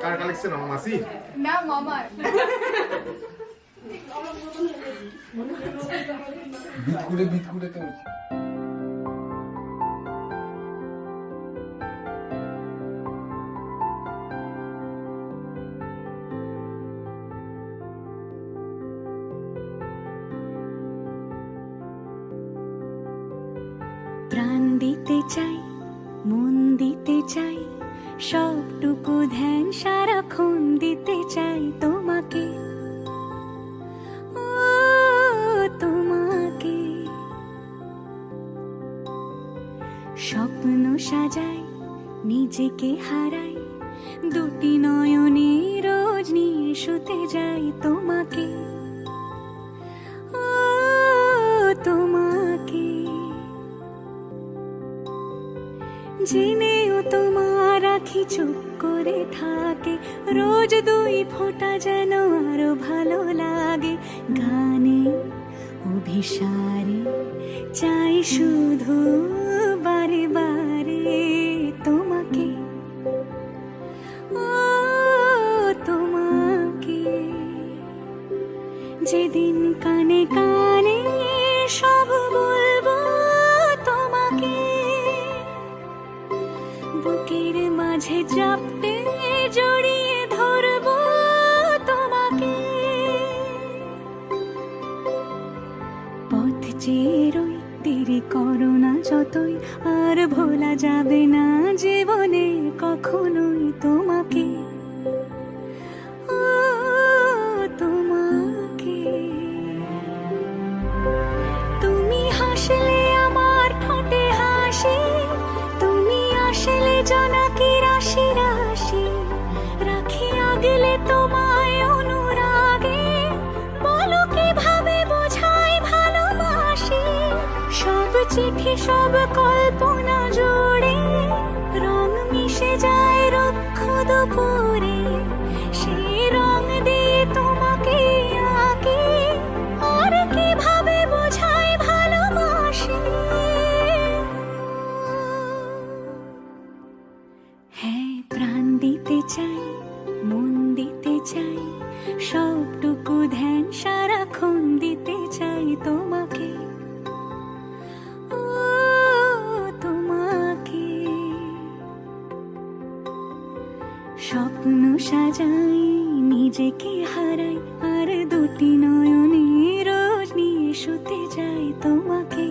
Car collection আমার মাসি না মামার। বিট করে তো প্রাণ দিতে চাই, মন দিতে চাই, সবটুকু ধ্যান সারাক্ষণ দিতে চাই তোমাকে, ও তোমাকে। স্বপ্ন সাজাই, নিজেকে হারাই, দুটি নয়নে রোজ নিয়ে শুতে যাই তোমাকে, ও তোমাকে। জেনেও তোমার আখি চুপ করে থাকে, রোজ দুই ফোঁটা যেন আরো ভালো লাগে। গানে অভিসারে চাই শুধু বারে বারে তোমাকে, ও তোমাকে। যেদিন কানে কানে সব বলবো তোমাকে, বুকের মাঝে চাপতে জড়িয়ে ধরবো তোমাকে। পথ চেয়ে রই, দেরি করো না যতই, আর ভোলা যাবে না জীবনে কখনোই তোমাকে, ও তোমাকে। তুমি হাসলে আমার ঠোঁটে হাসি, তুমি আসলে জোনাকি রাশি রাশি, রাখি আগলে তোমায় অনুরাগে, বলো কিভাবে বোঝাই ভালোবাসি। সব চিঠি সব কল্পনা জুড়ে রং মিশে যায় রুক্ষ দুপুরে, সেই রং দিয়ে তোমাকে আঁকি, আর কিভাবে বোঝাই ভালোবাসি। হ্যাঁ, প্রাণ দিতে চাই, মন দিতে চাই, সবটুকু ধ্যান সারাক্ষণ দিতে চাই তোমাকে, ও তোমাকে। স্বপ্ন সাজাই, নিজেকে হারাই, আর দুটি নয়নে রোজ নিয়ে শুতে যাই তোমাকে।